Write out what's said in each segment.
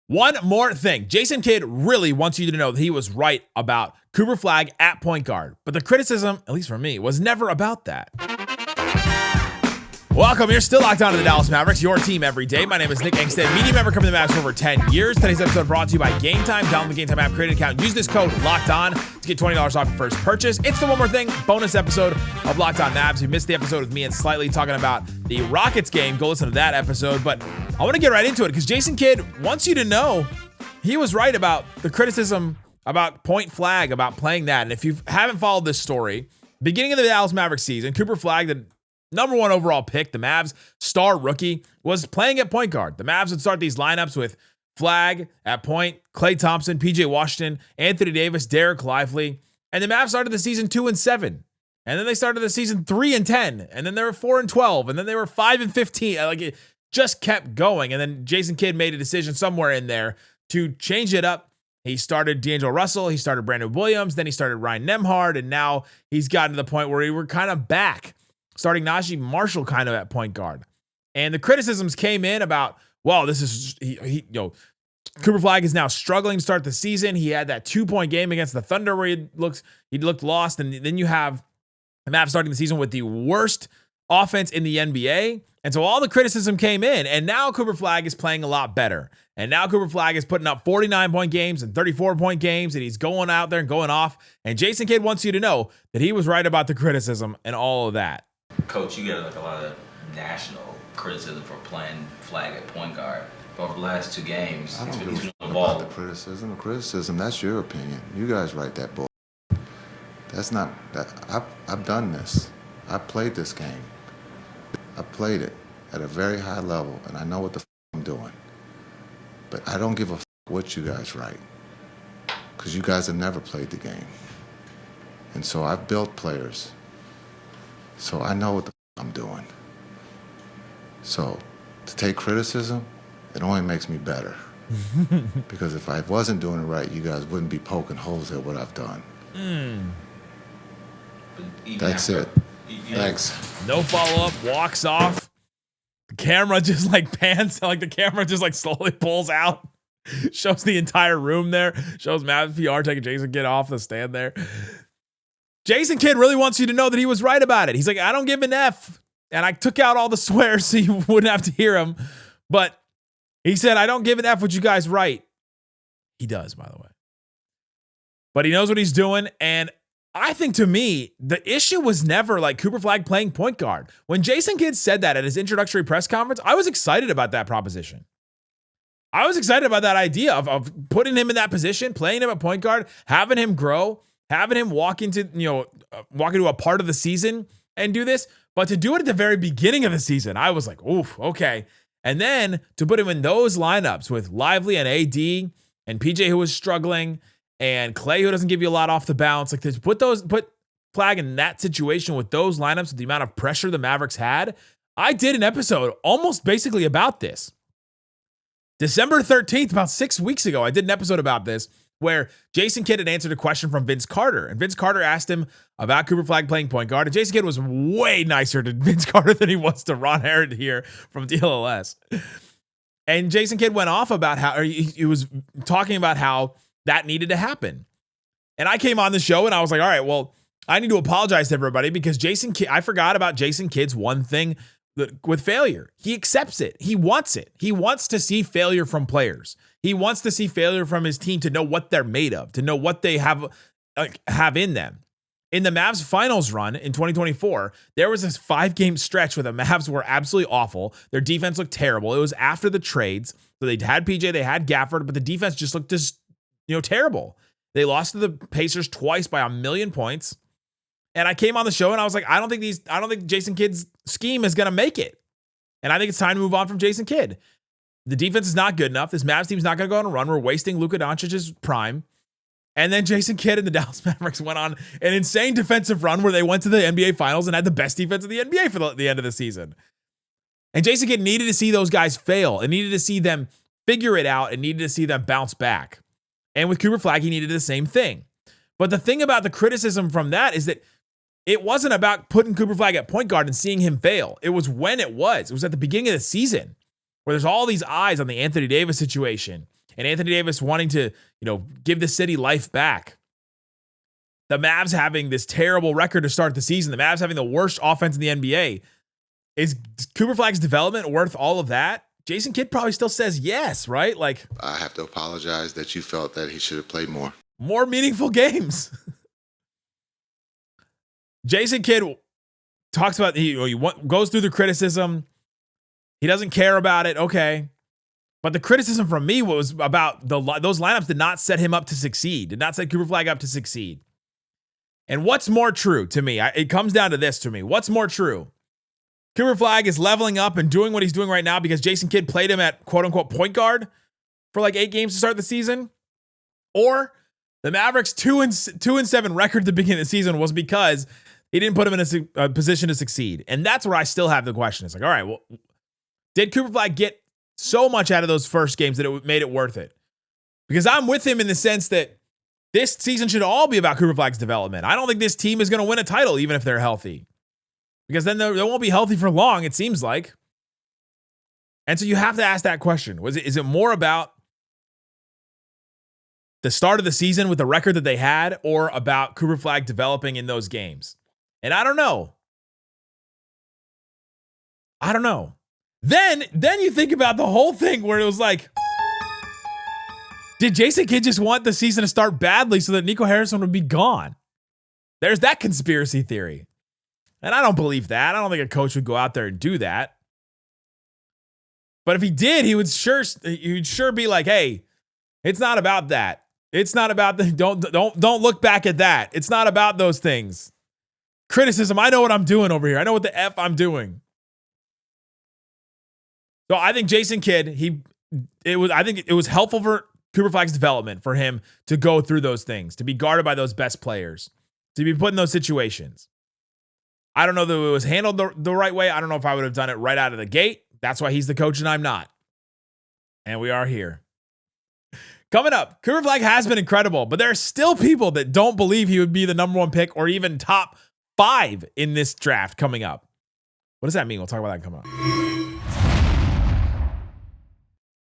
One more thing. Jason Kidd really wants you to know that he was right about Cooper Flagg at point guard. But the criticism, at least for me, was never about that. Welcome. You're still locked on to the Dallas Mavericks, your team every day. My name is Nick Angstadt, media member covering the Mavs for over 10 years. Today's episode brought to you by Game Time. Download the Game Time app, create an account, use this code LOCKEDON to get $20 off your first purchase. It's the One More Thing bonus episode of Locked On Mavs. If you missed the episode with me and Slightly talking about the Rockets game, go listen to that episode. But I want to get right into it because Jason Kidd wants you to know he was right about the criticism about Point-Flagg, about playing that. And if you haven't followed this story, beginning of the Dallas Mavericks season, Cooper Flagg, the number one overall pick, the Mavs star rookie, was playing at point guard. The Mavs would start these lineups with Flagg at point, Klay Thompson, PJ Washington, Anthony Davis, Dereck Lively. And the Mavs started the season 2-7. And then they started the season 3-10. And then they were 4-12. And then they were 5-15. Like, it just kept going. And then Jason Kidd made a decision somewhere in there to change it up. He started D'Angelo Russell. He started Brandon Williams. Then he started Ryan Nembhard. And now he's gotten to the point where we were kind of back, starting Naji Marshall kind of at point guard. And the criticisms came in about, well, this is, Cooper Flagg is now struggling to start the season. He had that 2-point game against the Thunder where he looked lost. And then you have the Mavs starting the season with the worst offense in the NBA. And so all the criticism came in. And now Cooper Flagg is playing a lot better. And now Cooper Flagg is putting up 49-point games and 34-point games. And he's going out there and going off. And Jason Kidd wants you to know that he was right about the criticism and all of that. Coach, you get like a lot of national criticism for playing Flagg at point guard. But over the last 2 games, I don't he's been give losing a the fuck ball. about the criticism. The criticism, that's your opinion. You guys write that bull. That's not that. I've done this. I played this game. I played it at a very high level, and I know what the f I'm doing. But I don't give a f what you guys write, because you guys have never played the game. And so I've built players. So I know what the f I'm doing. So to take criticism, it only makes me better. Because if I wasn't doing it right, you guys wouldn't be poking holes at what I've done. That's it. Thanks. No follow-up, walks off. The camera just like pans, like the camera just like slowly pulls out. Shows the entire room there. Shows Mavs PR taking Jason Kidd off the stand there. Jason Kidd really wants you to know that he was right about it. He's like, I don't give an F. And I took out all the swears so you wouldn't have to hear him. But he said, I don't give an F what you guys write. He does, by the way. But he knows what he's doing. And I think, to me, the issue was never like Cooper Flagg playing point guard. When Jason Kidd said that at his introductory press conference, I was excited about that proposition. I was excited about that idea of putting him in that position, playing him at point guard, having him grow, having him walk into a part of the season and do this. But to do it at the very beginning of the season, I was like, oof, okay. And then to put him in those lineups with Lively and AD and PJ, who was struggling, and Klay, who doesn't give you a lot off the bounce, like to put Flagg in that situation with those lineups, with the amount of pressure the Mavericks had. I did an episode almost basically about this. December 13th, about 6 weeks ago, I did an episode about this where Jason Kidd had answered a question from Vince Carter. And Vince Carter asked him about Cooper Flagg playing point guard. And Jason Kidd was way nicer to Vince Carter than he was to Ron Harrod here from DLLS. And Jason Kidd went off about how he was talking about how that needed to happen. And I came on the show and I was like, all right, well, I need to apologize to everybody because I forgot about Jason Kidd's one thing with failure. He accepts it. He wants it. He wants to see failure from players. He wants to see failure from his team to know what they're made of, to know what they have in them. In the Mavs finals run in 2024, there was this 5-game stretch where the Mavs were absolutely awful. Their defense looked terrible. It was after the trades. So they had PJ, they had Gafford, but the defense just looked terrible. They lost to the Pacers twice by 1,000,000 points. And I came on the show and I was like, I don't think Jason Kidd's scheme is going to make it. And I think it's time to move on from Jason Kidd. The defense is not good enough. This Mavs team's not going to go on a run. We're wasting Luka Doncic's prime. And then Jason Kidd and the Dallas Mavericks went on an insane defensive run where they went to the NBA Finals and had the best defense in the NBA for the end of the season. And Jason Kidd needed to see those guys fail and needed to see them figure it out and needed to see them bounce back. And with Cooper Flagg, he needed the same thing. But the thing about the criticism from that is that it wasn't about putting Cooper Flagg at point guard and seeing him fail. It was when it was. It was at the beginning of the season where there's all these eyes on the Anthony Davis situation and Anthony Davis wanting to, give the city life back. The Mavs having this terrible record to start the season. The Mavs having the worst offense in the NBA. Is Cooper Flagg's development worth all of that? Jason Kidd probably still says yes, right? Like, I have to apologize that you felt that he should have played more. More meaningful games. Jason Kidd talks about, he goes through the criticism. He doesn't care about it. Okay. But the criticism from me was about those lineups did not set him up to succeed, did not set Cooper Flagg up to succeed. And what's more true to me? It comes down to this to me. What's more true? Cooper Flagg is leveling up and doing what he's doing right now because Jason Kidd played him at quote unquote point guard for like 8 games to start the season. Or the Mavericks 2-7 record at the beginning of the season was because he didn't put him in a position to succeed. And that's where I still have the question. It's like, all right, well, did Cooper Flagg get so much out of those first games that it made it worth it? Because I'm with him in the sense that this season should all be about Cooper Flagg's development. I don't think this team is going to win a title even if they're healthy. Because then they won't be healthy for long, it seems like. And so you have to ask that question. Is it more about the start of the season with the record that they had, or about Cooper Flagg developing in those games? And I don't know. Then you think about the whole thing where it was like, did Jason Kidd just want the season to start badly so that Nico Harrison would be gone? There's that conspiracy theory. And I don't believe that. I don't think a coach would go out there and do that. But if he did, he would sure be like, hey, it's not about that. It's not about the don't look back at that. It's not about those things. Criticism, I know what I'm doing over here. I know what the F I'm doing. So I think Jason Kidd, I think it was helpful for Cooper Flagg's development for him to go through those things, to be guarded by those best players, to be put in those situations. I don't know that it was handled the right way. I don't know if I would have done it right out of the gate. That's why he's the coach and I'm not. And we are here. Coming up, Cooper Flagg has been incredible, but there are still people that don't believe he would be the number 1 pick or even top 5 in this draft coming up. What does that mean? We'll talk about that coming up.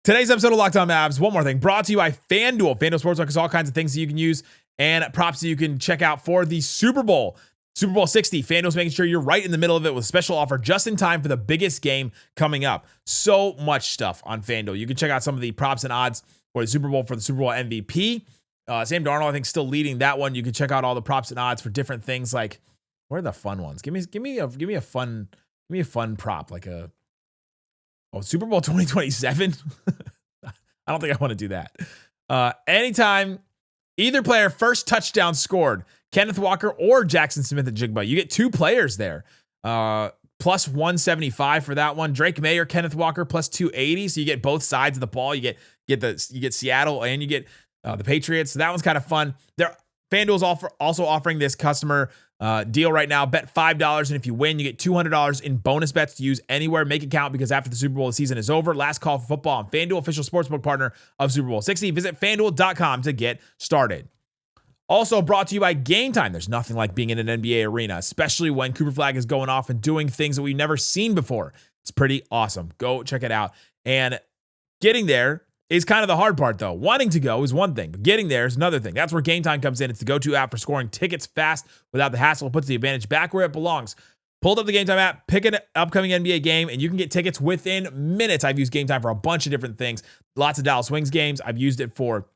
Today's episode of Locked On Mavs, one more thing, brought to you by FanDuel. FanDuel Sportsbook has all kinds of things that you can use and props that you can check out for the Super Bowl. Super Bowl 60, FanDuel's making sure you're right in the middle of it with a special offer just in time for the biggest game coming up. So much stuff on FanDuel. You can check out some of the props and odds for the Super Bowl MVP. Sam Darnold, I think, still leading that one. You can check out all the props and odds for different things. Like, what are the fun ones? Give me a fun prop, like Super Bowl 2027. I don't think I want to do that. Anytime either player first touchdown scored, Kenneth Walker or Jackson Smith-Njigba. You get 2 players there. Plus 175 for that one. Drake May or Kenneth Walker plus 280. So you get both sides of the ball. You get Seattle and you get the Patriots. So that one's kind of fun. FanDuel's also offering this customer deal right now. Bet $5, and if you win, you get $200 in bonus bets to use anywhere. Make it count, because after the Super Bowl, the season is over. Last call for football on FanDuel, official sportsbook partner of Super Bowl 60. Visit FanDuel.com to get started. Also brought to you by Game Time. There's nothing like being in an NBA arena, especially when Cooper Flagg is going off and doing things that we've never seen before. It's pretty awesome. Go check it out. And getting there is kind of the hard part, though. Wanting to go is one thing, but getting there is another thing. That's where Game Time comes in. It's the go-to app for scoring tickets fast without the hassle. It puts the advantage back where it belongs. Pulled up the Game Time app, pick an upcoming NBA game, and you can get tickets within minutes. I've used Game Time for a bunch of different things. Lots of Dallas Wings games. I've used it for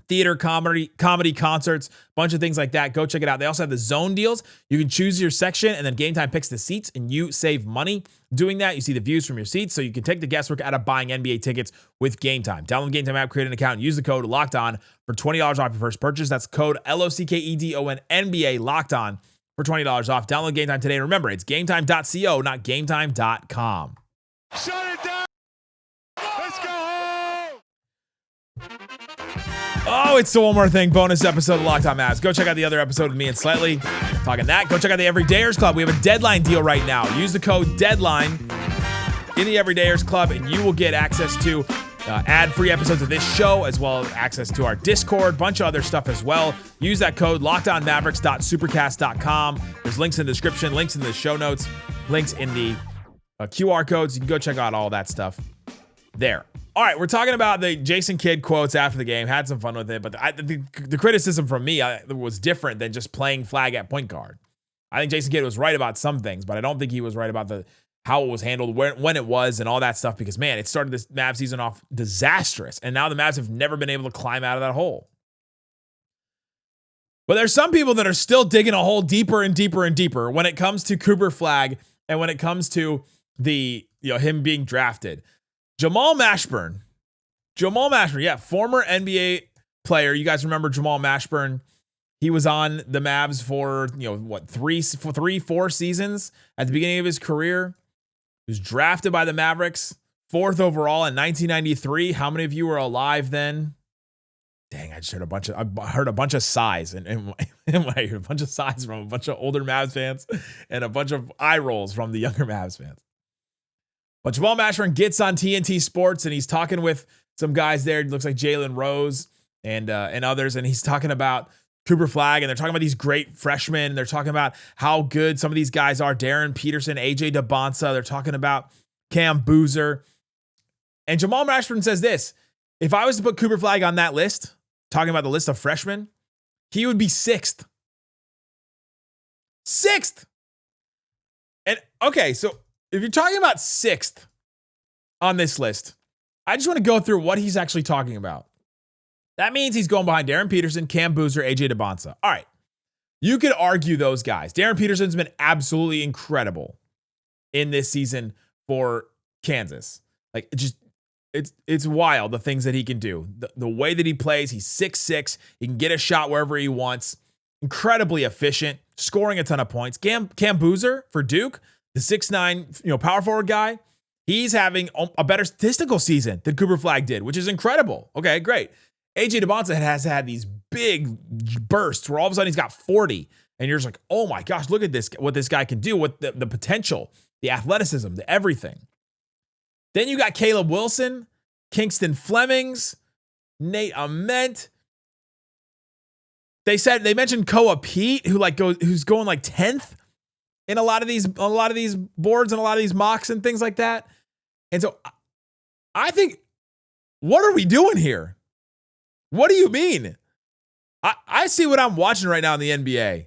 theater, comedy concerts, bunch of things like that. Go check it out. They also have the zone deals. You can choose your section, and then Game Time picks the seats, and you save money doing that. You see the views from your seats, so you can take the guesswork out of buying NBA tickets with Game Time. Download the Game Time app, create an account, and use the code LOCKEDON for $20 off your first purchase. That's code LOCKEDON NBA locked on for $20 off. Download Game Time today. And remember, it's gametime.co, not gametime.com. Shut it down. Let's go home. Oh, it's the one more thing bonus episode of Locked On Mavs. Go check out the other episode with me and Slightly talking that. Go check out the Everydayers Club. We have a deadline deal right now. Use the code DEADLINE in the Everydayers Club, and you will get access to ad-free episodes of this show, as well as access to our Discord, bunch of other stuff as well. Use that code LockedOnMavericks.supercast.com. There's links in the description, links in the show notes, links in the QR codes. You can go check out all that stuff there. All right, we're talking about the Jason Kidd quotes after the game. Had some fun with it, but the criticism from me was different than just playing Flagg at point guard. I think Jason Kidd was right about some things, but I don't think he was right about how it was handled, when it was, and all that stuff. Because man, it started this Mavs season off disastrous, and now the Mavs have never been able to climb out of that hole. But there's some people that are still digging a hole deeper and deeper and deeper when it comes to Cooper Flagg and when it comes to him being drafted. Jamal Mashburn, yeah, former NBA player. You guys remember Jamal Mashburn? He was on the Mavs for 4 seasons at the beginning of his career. He was drafted by the Mavericks, 4th overall in 1993. How many of you were alive then? Dang, I just heard a bunch of sighs in my ear, a bunch of sighs from a bunch of older Mavs fans and a bunch of eye rolls from the younger Mavs fans. But Jamal Mashburn gets on TNT Sports and he's talking with some guys there. It looks like Jalen Rose and others, and he's talking about Cooper Flagg, and they're talking about these great freshmen. They're talking about how good some of these guys are. Darren Peterson, AJ DeBonsa. They're talking about Cam Boozer. And Jamal Mashburn says this: if I was to put Cooper Flagg on that list, talking about the list of freshmen, he would be 6th. 6th. And okay, so if you're talking about 6th on this list, I just want to go through what he's actually talking about. That means he's going behind Darren Peterson, Cam Boozer, AJ DeBonsa. All right. You could argue those guys. Darren Peterson's been absolutely incredible in this season for Kansas. Like, it's wild the things that he can do. The way that he plays, he's 6'6". He can get a shot wherever he wants. Incredibly efficient, scoring a ton of points. Cam Boozer for Duke, the 6'9", power forward guy, he's having a better statistical season than Cooper Flagg did, which is incredible. Okay, great. AJ DeBonsa has had these big bursts where all of a sudden he's got 40. And you're just like, oh my gosh, look at this, what this guy can do, with the potential, the athleticism, the everything. Then you got Caleb Wilson, Kingston Flemings, Nate Ament. They mentioned Koa Pete, who's going like 10th in a lot of these boards and a lot of these mocks and things like that. And so I think, what are we doing here? What do you mean? I see what I'm watching right now in the NBA.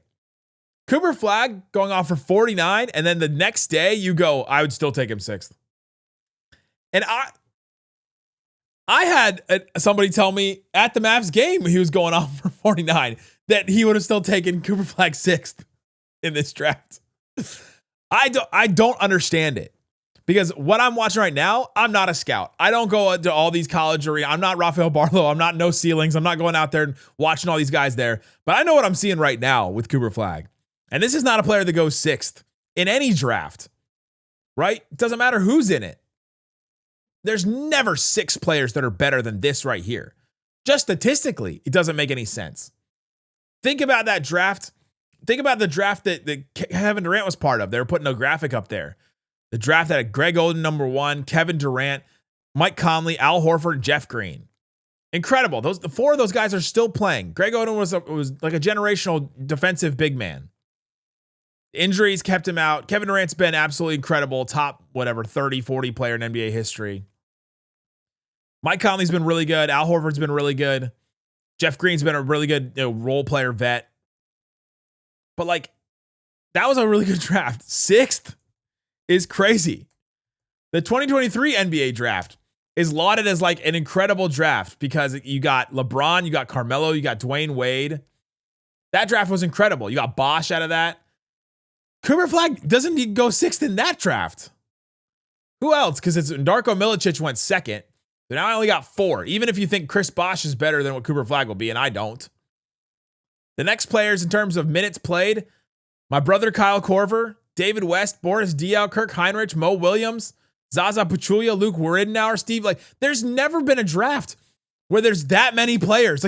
Cooper Flagg going off for 49, and then the next day you go, I would still take him 6th. And I had somebody tell me at the Mavs game he was going off for 49 that he would have still taken Cooper Flagg 6th in this draft. I don't understand it. Because what I'm watching right now, I'm not a scout. I don't go to all these college arenas. I'm not Rafael Barlow. I'm not No Ceilings. I'm not going out there and watching all these guys there. But I know what I'm seeing right now with Cooper Flagg. And this is not a player that goes 6th in any draft, right? It doesn't matter who's in it. There's never 6 players that are better than this right here. Just statistically, it doesn't make any sense. Think about that draft. Think about the draft that Kevin Durant was part of. They were putting a graphic up there. The draft had Greg Oden, number 1, Kevin Durant, Mike Conley, Al Horford, Jeff Green. Incredible. The 4 of those guys are still playing. Greg Oden was like a generational defensive big man. Injuries kept him out. Kevin Durant's been absolutely incredible. Top, 30, 40 player in NBA history. Mike Conley's been really good. Al Horford's been really good. Jeff Green's been a really good role player vet. But that was a really good draft. 6th is crazy. The 2023 NBA draft is lauded as an incredible draft because you got LeBron, you got Carmelo, you got Dwayne Wade. That draft was incredible. You got Bosh out of that. Cooper Flagg doesn't need to go 6th in that draft. Who else? Because Darko Milicic went 2nd. But now I only got 4. Even if you think Chris Bosh is better than what Cooper Flagg will be, and I don't. The next players in terms of minutes played, my brother Kyle Korver, David West, Boris Diaw, Kirk Heinrich, Mo Williams, Zaza Pachulia, Luke Ridnour, Steve. There's never been a draft where there's that many players.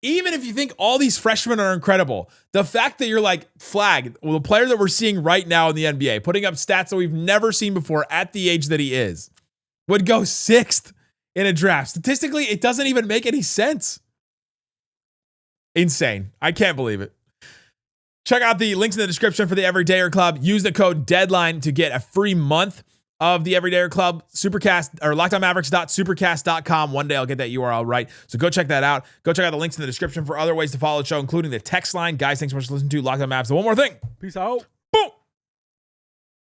Even if you think all these freshmen are incredible, the fact that you're Flagg, the player that we're seeing right now in the NBA, putting up stats that we've never seen before at the age that he is, would go 6th in a draft. Statistically, it doesn't even make any sense. Insane. I can't believe it. Check out the links in the description for the Everydayer Club. Use the code DEADLINE to get a free month of the Everyday Club, Supercast or LockedOnMavericks.supercast.com. One day I'll get that URL right. So go check that out. Go check out the links in the description for other ways to follow the show, including the text line. Guys, thanks so much for listening to Locked On Mavs. So one more thing. Peace out.